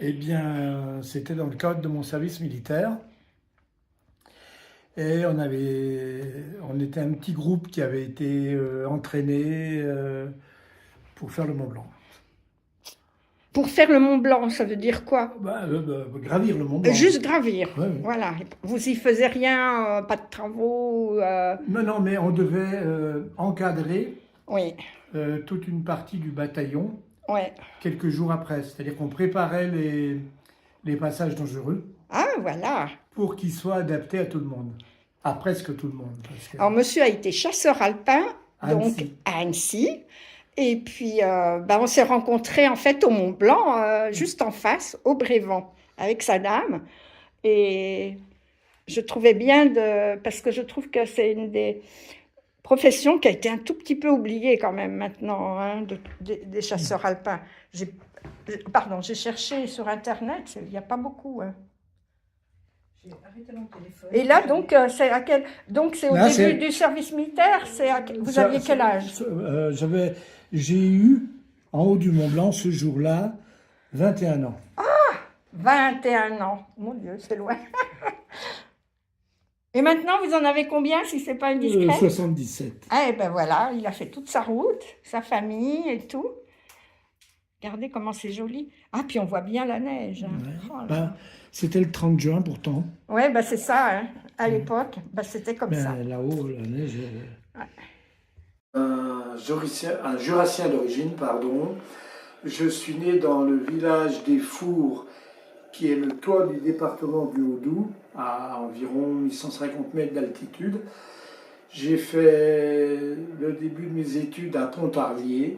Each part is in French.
Eh bien, c'était dans le cadre de mon service militaire. Et on était un petit groupe qui avait été entraîné pour faire le Mont Blanc. Pour faire le Mont Blanc, ça veut dire quoi? Gravir le Mont Blanc. Juste gravir, Ouais, ouais. voilà. Vous y faisiez rien, pas de travaux Non, mais on devait encadrer Oui, toute une partie du bataillon oui. quelques jours après. C'est-à-dire qu'on préparait les passages dangereux Ah, voilà. pour qu'ils soient adaptés à tout le monde. À presque tout le monde. Parce que Alors, monsieur a été chasseur alpin, à donc Annecy. à Annecy. Et puis, on s'est rencontrés en fait au Mont Blanc, juste en face, au Brévent, avec sa dame. Et je trouvais bien parce que je trouve que c'est une des professions qui a été un tout petit peu oubliée quand même maintenant, hein, des chasseurs alpins. J'ai cherché sur Internet, il n'y a pas beaucoup. Hein. J'ai arrêté mon téléphone. Et là, donc, c'est au Là, début du service militaire. Vous aviez quel âge? J'ai eu, en haut du Mont Blanc, ce jour-là, 21 ans. 21 ans. Mon Dieu, c'est loin. Et maintenant, vous en avez combien, si c'est pas indiscret? 77. Ah, et ben voilà, il a fait toute sa route, sa famille et tout. Regardez comment c'est joli. Ah, puis on voit bien la neige. Hein. Ouais. Oh là Ben, là. c'était le 30 juin pourtant. Ouais, ben c'est ça, hein. À l'époque, c'était comme ça. Ben, là-haut, la neige. Ouais. Un jurassien d'origine, pardon. Je suis né dans le village des Fours, qui est le toit du département du Haut-Doubs, à environ 1150 mètres d'altitude. J'ai fait le début de mes études à Pontarlier.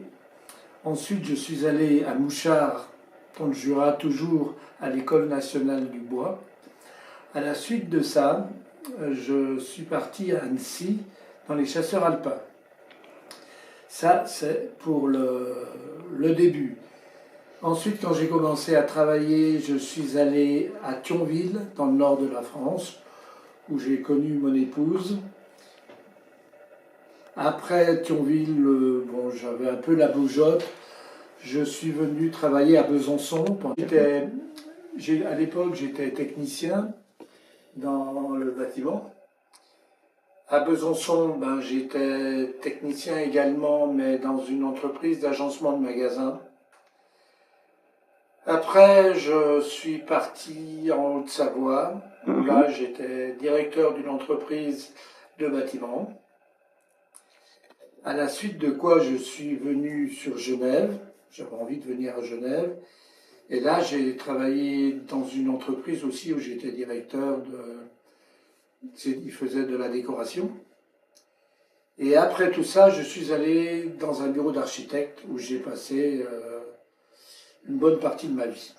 Ensuite, je suis allé à Mouchard, dans le Jura, toujours à l'École nationale du bois. À la suite de ça, je suis parti à Annecy, dans les chasseurs alpins. Ça, c'est pour le début. Ensuite, quand j'ai commencé à travailler, je suis allé à Thionville, dans le nord de la France, où j'ai connu mon épouse. Après Thionville, j'avais un peu la bougeotte. Je suis venu travailler à Besançon. À l'époque, j'étais technicien dans le bâtiment. À Besançon, j'étais technicien également, mais dans une entreprise d'agencement de magasins. Après, je suis parti en Haute-Savoie. Là, j'étais directeur d'une entreprise de bâtiment. À la suite de quoi, je suis venu sur Genève. J'avais envie de venir à Genève. Et là, j'ai travaillé dans une entreprise aussi où j'étais directeur il faisait de la décoration. Et après tout ça, je suis allé dans un bureau d'architecte où j'ai passé une bonne partie de ma vie.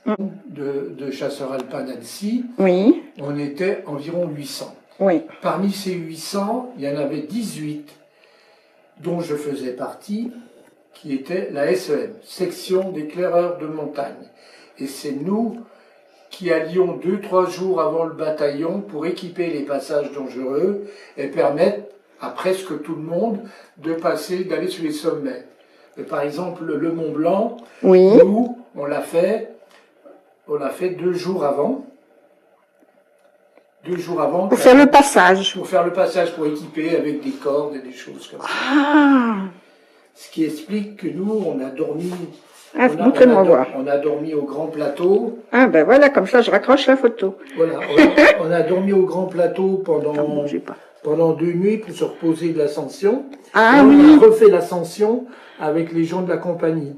De chasseurs alpins d'Annecy, Oui, on était environ 800. oui. Parmi ces 800, il y en avait 18 dont je faisais partie, qui était la SEM, section d'éclaireurs de montagne. Et c'est nous qui allions 2-3 jours avant le bataillon pour équiper les passages dangereux et permettre à presque tout le monde d'aller sur les sommets. Et par exemple, le Mont Blanc, Oui. nous, on l'a fait 2 jours avant. 2 jours avant. Pour faire le passage. Pour faire le passage, pour équiper avec des cordes et des choses comme ça. Ah, Ce qui explique que nous, on a dormi. montrez-moi voir. On a dormi au Grand Plateau. Ah, ben voilà, comme ça, je raccroche la photo. Voilà, on a dormi au Grand Plateau pendant 2 nuits pour se reposer de l'ascension. Ah et on oui. a refait l'ascension avec les gens de la compagnie.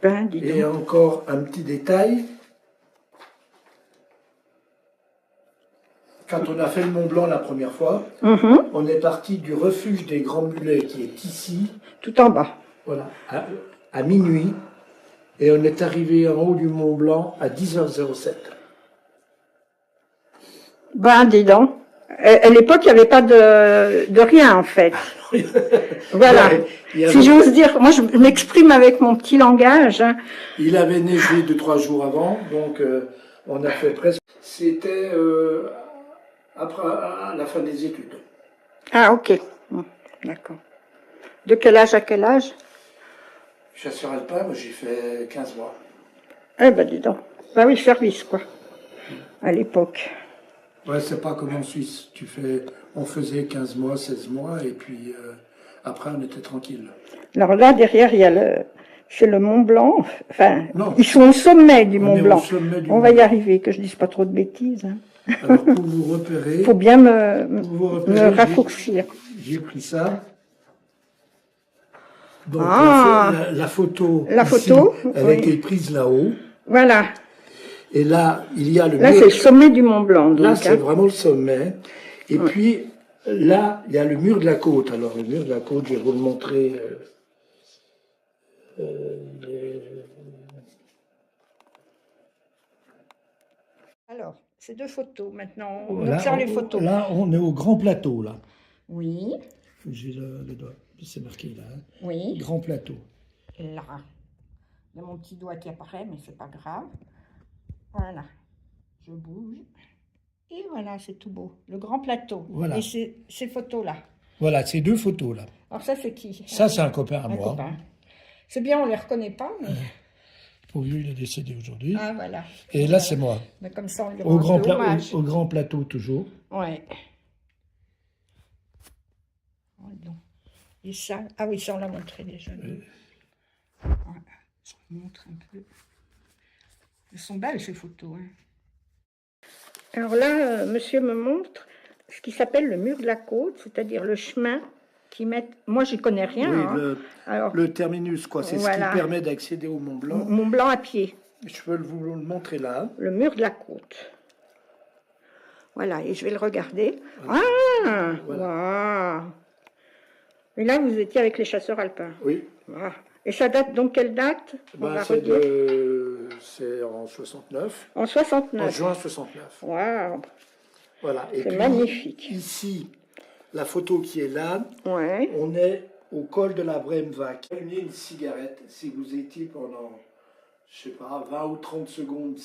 Ben, dis donc. Et encore un petit détail. Quand on a fait le Mont Blanc la première fois, on est parti du refuge des Grands Mulets qui est ici, Tout en bas. voilà, à minuit, et on est arrivé en haut du Mont Blanc à 10h07. Ben, dis donc. À l'époque, il n'y avait pas de rien, en fait. Voilà. Si j'ose dire, moi, je m'exprime avec mon petit langage. Hein. Il avait neigé 2-3 jours avant, donc on a fait presque. C'était après à la fin des études. Ah, ok. D'accord. De quel âge à quel âge? Chasseur alpin, moi j'ai fait 15 mois. Eh ben, dis donc. Bah oui, service, quoi, à l'époque. Ouais, c'est pas comme en Suisse. On faisait 15 mois, 16 mois, et puis après, on était tranquille. Alors là, derrière, c'est le Mont Blanc. Enfin, Non. ils sont au sommet du Mont est au Blanc. sommet du On Mont va y Blanc. arriver, que je dise pas trop de bêtises. Hein. Alors, pour vous repérer, Faut bien vous repérer, me raccourcir. j'ai pris ça. Donc, Ah. la photo, La ici, photo, elle a oui. été prise là-haut. Voilà. Et là, il y a le Là, mur. c'est le sommet du Mont Blanc. Donc, Là, hein. c'est vraiment le sommet. Et Ouais. puis, là, il y a le mur de la côte. Alors, le mur de la côte, je vais vous le montrer. Alors, ces deux photos, maintenant, on Voilà, observe les photos. Là, on est au grand plateau, là. Oui, J'ai le doigt. C'est marqué là. Hein. oui. Grand plateau. Là. Il y a mon petit doigt qui apparaît, mais c'est pas grave. Voilà. Je bouge. Et voilà, c'est tout beau. Le grand plateau. Voilà. Et ces photos-là. Voilà, ces deux photos là. Alors ça, c'est qui? Ça, c'est un copain à Un moi. copain. C'est bien, on les reconnaît pas. Mais... Pour lui, il est décédé aujourd'hui. Ah, voilà. Et là, Voilà. c'est moi. Mais comme ça, on lui Au rend grand, un peu hommage. au grand plateau, toujours. Ouais. Oh, non. Et ça, ah oui, ça, on l'a montré déjà. Voilà. Je vous montre un peu. Elles sont belles, ces photos. Hein. Alors là, monsieur me montre ce qui s'appelle le mur de la côte, c'est-à-dire le chemin qui met... Moi, j'y connais rien. Oui, hein. Alors, le terminus, quoi. C'est voilà. ce qui permet d'accéder au Mont Blanc. Mont Blanc à pied. Je peux vous le montrer là. Le mur de la côte. Voilà, et je vais le regarder. Ah, Voilà. waouh. Et là, vous étiez avec les chasseurs alpins. Oui. Ah. Et ça date donc quelle date? On va redire. C'est en 69. En En 69. juin 69. Waouh, Voilà. Et c'est puis, magnifique. ici, la photo qui est là, Ouais. on est au col de la Bremvac. Allumez une cigarette si vous étiez pendant, je sais pas, 20 ou 30 secondes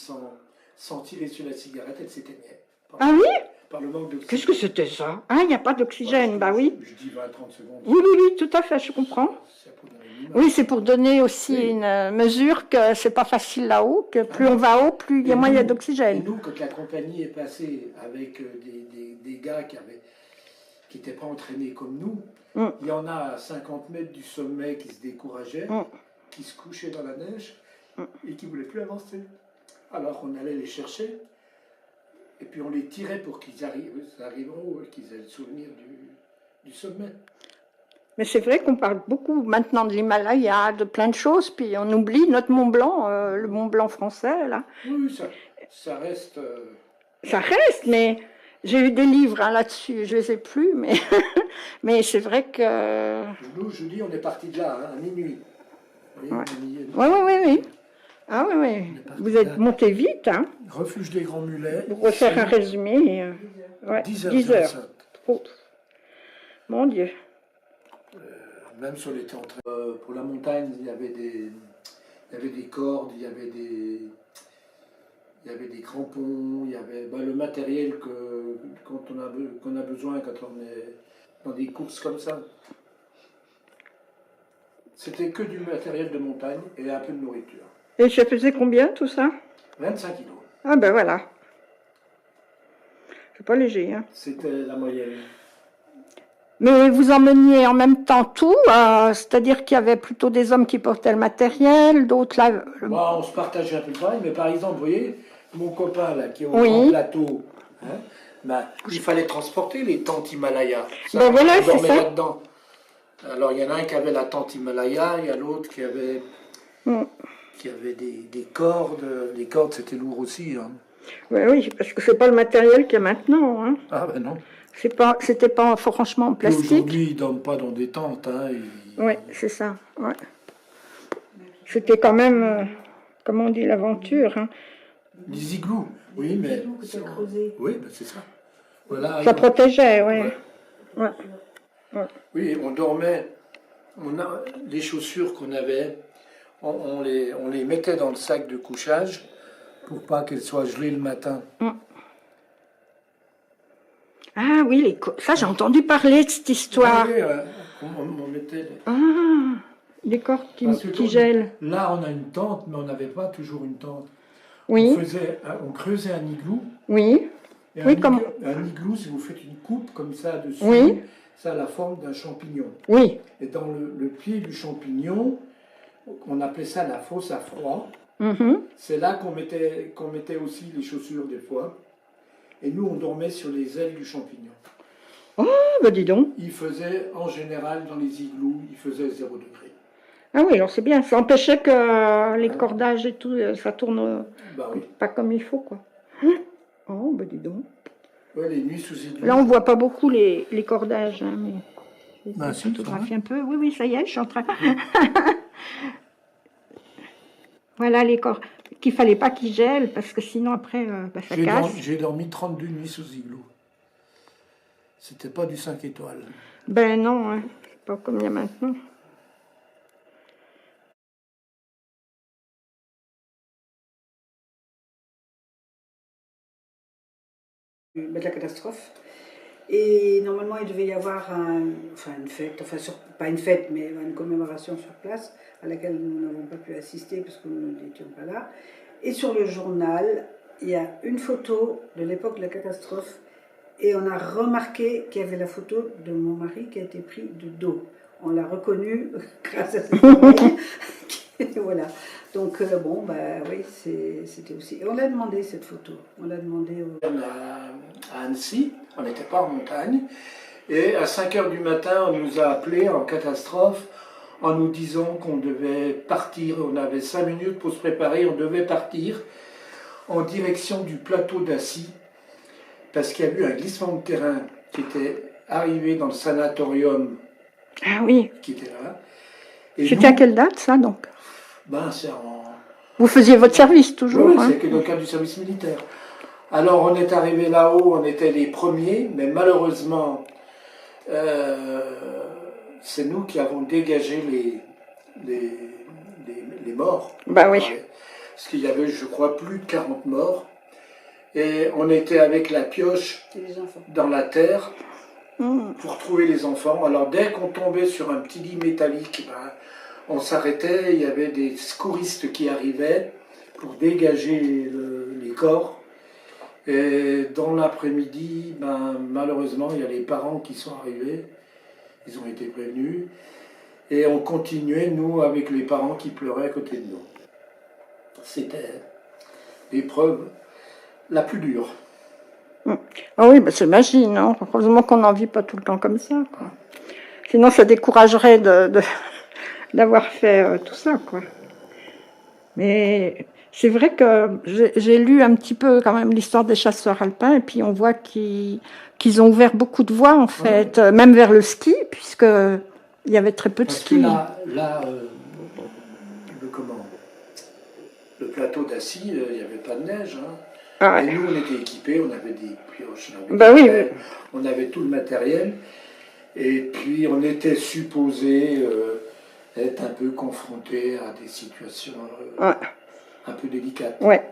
sans tirer sur la cigarette, elle s'éteignait. Ah oui? Par le manque d'oxygène. Qu'est-ce que c'était ça? Ah, il n'y a pas d'oxygène, bah oui. Je dis 20-30 secondes. Oui, oui, oui, tout à fait, je comprends. C'est pour donner une image. Oui, c'est pour donner aussi Oui. une mesure que c'est pas facile là-haut, que plus on va haut, plus il y a Et moins il y a nous- Et d'oxygène. nous, quand la compagnie est passée avec des gars qui n'étaient pas entraînés comme nous, Mm. il y en a à 50 mètres du sommet qui se décourageaient, Mm. qui se couchaient dans la neige et qui ne voulaient plus avancer. Alors on allait les chercher et puis on les tirait pour qu'ils arrivent en haut, qu'ils aient le souvenir du sommet. Mais c'est vrai qu'on parle beaucoup maintenant de l'Himalaya, de plein de choses, puis on oublie notre Mont Blanc, le Mont Blanc français, là. Oui, ça reste... Ça reste, mais j'ai eu des livres hein, là-dessus, je les ai plus, mais, mais c'est vrai que... Nous, je dis, on est parti de là, hein, à minuit. Vous voyez, Ouais. à minuit. Oui, oui, oui, oui. Ah oui, oui. Vous êtes monté vite, hein, Refuge des Grands Mulets. pour refaire un résumé. Ouais, 10 heures. 10 heures. Oh. Mon Dieu. Même si on était en train. Pour la montagne, il y avait des cordes, il y avait des crampons, il y avait le matériel qu'on a besoin quand on est dans des courses comme ça. C'était que du matériel de montagne et un peu de nourriture. Et ça faisait combien tout ça? 25 kilos. Ah ben voilà. C'est pas léger, hein. C'était la moyenne. Mais vous emmeniez en même temps tout, c'est-à-dire qu'il y avait plutôt des hommes qui portaient le matériel, d'autres là... Bon, on se partageait un peu le travail, mais par exemple, vous voyez, mon copain là qui est au Oui. grand plateau, hein, il fallait transporter les tentes Himalaya. Ça, Ben voilà, on c'est dormait ça. là-dedans. Alors il y en a un qui avait la tente Himalaya, il y a l'autre qui avait, Mm. des cordes. Les cordes c'était lourd aussi. Hein. Ouais, oui, parce que c'est pas le matériel qu'il y a maintenant, hein. Ah ben non. C'était pas franchement en Et plastique. aujourd'hui ils ne dorment pas dans des tentes. Hein, Oui, c'est ça. Ouais. C'était quand même, comment on dit, l'aventure. Hein. des igloos. Oui, mais. Oui, ben c'est ça. Voilà. Ça protégeait, oui. Ouais. Ouais. Oui, on dormait. Les chaussures qu'on avait, on les mettait dans le sac de couchage pour pas qu'elles soient gelées le matin. Ah oui, ça j'ai entendu parler de cette histoire. Oui, on mettait. Ah, les cordes Parce que qui gèlent. là, on a une tente, mais on n'avait pas toujours une tente. Oui, On creusait un igloo. oui, Et Oui, comme- un igloo, si vous faites une coupe comme ça dessus, Oui. ça a la forme d'un champignon. oui. Et dans le pied du champignon, on appelait ça la fosse à froid. Mhm. C'est là qu'on mettait aussi les chaussures des fois. Et nous, on dormait sur les ailes du champignon. Ah, bah dis donc. Il faisait, en général, dans les igloos, il faisait 0 degré. Ah oui, alors c'est bien. Ça empêchait que les cordages et tout, ça tourne Bah oui. pas comme il faut, quoi. Oh, bah dis donc. Ouais, les nuits sous igloo. Là, on voit pas beaucoup les cordages, hein, mais je vais Bah, essayer de si, photographier un peu. Oui, oui, ça y est, je suis en train. Voilà les cordes qu'il fallait pas qu'ils gèlent parce que sinon après bah, ça casse. J'ai dormi 32 nuits sous igloo. C'était pas du 5 étoiles. Ben non, hein. C'est pas comme il y a maintenant. De la catastrophe. Et normalement, il devait y avoir une fête, pas une fête, mais une commémoration sur place, à laquelle nous n'avons pas pu assister parce que nous n'étions pas là. Et sur le journal, il y a une photo de l'époque de la catastrophe, et on a remarqué qu'il y avait la photo de mon mari qui a été pris de dos. On l'a reconnu grâce à cette oreille. Voilà. Donc, bon, bah oui, c'était aussi. Et on l'a demandé cette photo. On l'a demandé au. À Annecy, on n'était pas en montagne, et à 5 heures du matin, on nous a appelés en catastrophe en nous disant qu'on devait partir. On avait 5 minutes pour se préparer, on devait partir en direction du plateau d'Assy, parce qu'il y a eu un glissement de terrain qui était arrivé dans le sanatorium Ah oui. qui était là. Et C'était à quelle date ça donc? c'est en... Vous faisiez votre service toujours, Oui, hein? c'est que dans le cadre du service militaire. Alors on est arrivé là-haut, on était les premiers, mais malheureusement, c'est nous qui avons dégagé les morts. Bah oui. Parce qu'il y avait, je crois, plus de 40 morts. Et on était avec la pioche Et les enfants. dans la terre Mmh. pour trouver les enfants. Alors dès qu'on tombait sur un petit lit métallique, on s'arrêtait, il y avait des secouristes qui arrivaient pour dégager les corps. Et dans l'après-midi, malheureusement, il y a les parents qui sont arrivés, ils ont été prévenus, et on continuait, nous, avec les parents qui pleuraient à côté de nous. C'était l'épreuve la plus dure. Ah oui, bah j'imagine, hein. Heureusement qu'on n'en vit pas tout le temps comme ça, quoi. Sinon ça découragerait d'avoir fait tout ça, quoi. Mais c'est vrai que j'ai lu un petit peu quand même l'histoire des chasseurs alpins, et puis on voit qu'ils ont ouvert beaucoup de voies en fait, même vers le ski, puisque il y avait très peu de Parce ski. que là le plateau d'Assy, il n'y avait pas de neige. Hein. Ah ouais. Et nous, on était équipés, on avait des pioches, on avait, Bah oui, on avait tout le matériel. Et puis, on était supposé être un peu confrontés à des situations Ouais. un peu délicates. Ouais.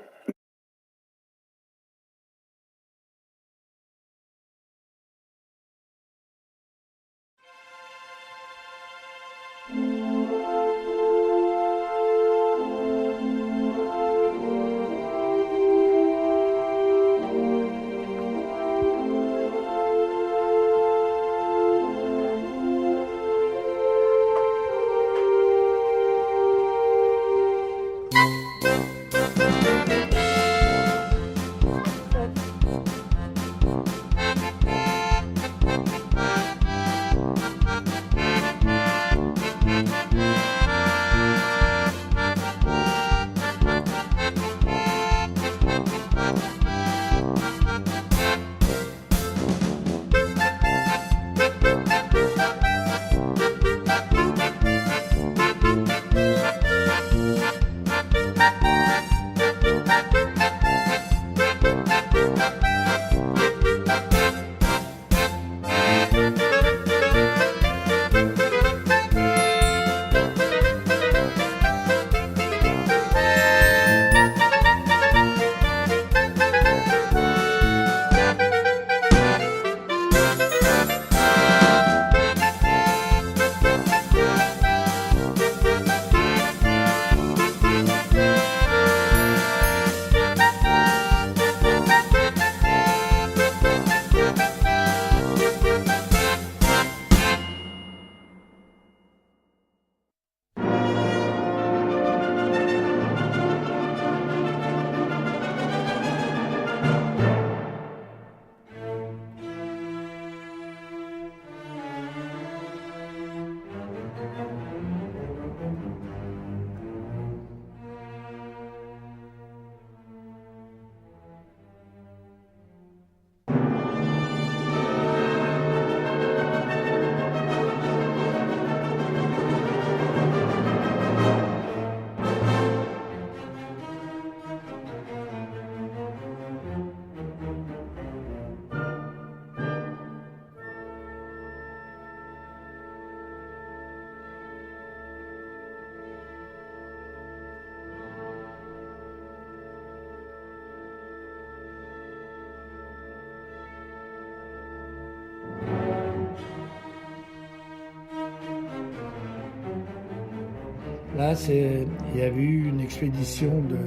Là, il y avait eu une expédition de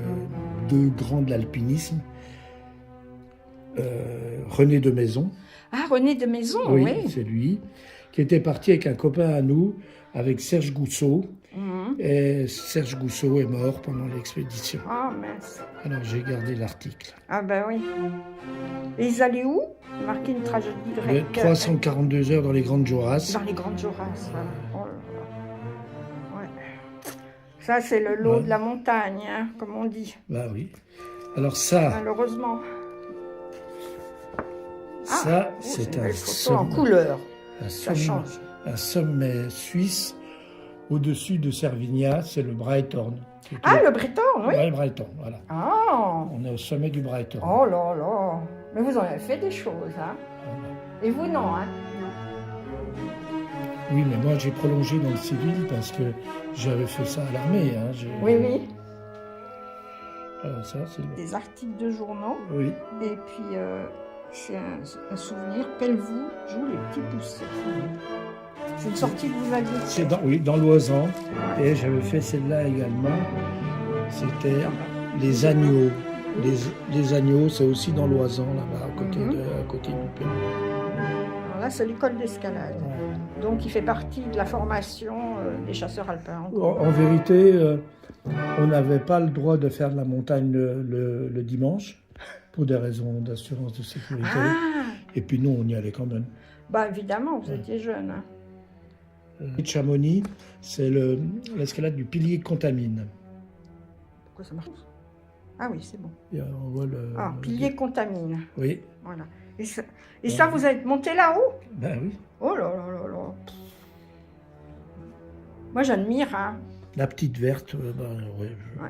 deux grands de l'alpinisme. René de Maison. Ah, René de Maison, Oui, oui. c'est lui. Qui était parti avec un copain à nous, avec Serge Gousseau. Mhm. Et Serge Gousseau est mort pendant l'expédition. Ah, mince. Alors j'ai gardé l'article. Ah, ben oui. Et ils allaient où? Marquer une tragédie grecque. 342 heures dans les Grandes Jorasses. Dans les Grandes Jorasses, voilà. Oh là là. Ouais. Ça, c'est le lot Ouais. de la montagne, hein, comme on dit, Bah oui. Alors ça, malheureusement. ça Oh, c'est une un belle photo en sommet, couleur. un Ça sommet- change. un sommet suisse au-dessus de Servigna, c'est le Breithorn. Ah, le Breton, oui. Ouais, le Breithorn, voilà. Ah. On est au sommet du Breithorn. Oh là là. Mais vous en avez fait des choses, hein. Et vous, non, hein. Oui, mais moi j'ai prolongé dans le civil parce que j'avais fait ça à l'armée. Hein. Oui, oui. Voilà, ça, c'est le... Des articles de journaux. Oui. Et puis, c'est un souvenir. Pelvoux joue les petits poussets. C'est une sortie que vous aviez C'est faite. oui, dans l'Oisan. Et j'avais fait celle-là également. C'était les agneaux. Les agneaux, c'est aussi dans l'Oisan, là-bas, à côté du Pélou. Alors là, c'est l'école d'escalade. Donc, il fait partie de la formation des chasseurs alpins. En vérité, on n'avait pas le droit de faire de la montagne le dimanche, pour des raisons d'assurance de sécurité. Ah, Et puis nous, on y allait quand même. bah évidemment, vous étiez jeune. Hein. De Chamonix, c'est l'escalade du pilier Contamine. Pourquoi ça marche? Ah oui, c'est bon. Et on voit Ah, pilier contamine. Oui, Voilà. Et ça, vous êtes monté là-haut? ben oui. Oh là là là là. Moi, j'admire, hein. La petite verte, ouais, Ouais.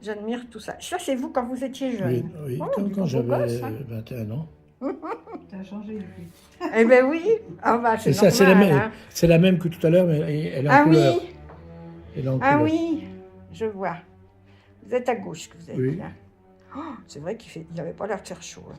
J'admire tout ça. Ça, c'est vous quand vous étiez jeune. oui, oui. Oh, Quand du beau j'avais gosse, hein. 21 ans. T'as changé depuis. Eh ben oui. Ah bah, c'est C'est ça, normal. Hein. c'est la même que tout à l'heure, mais elle est en Ah couleur. oui. Elle est en Ah couleur. oui. Je vois. Vous êtes à gauche que vous êtes Oui. là. Oh, c'est vrai qu'il n'avait pas l'air de faire chaud. Hein.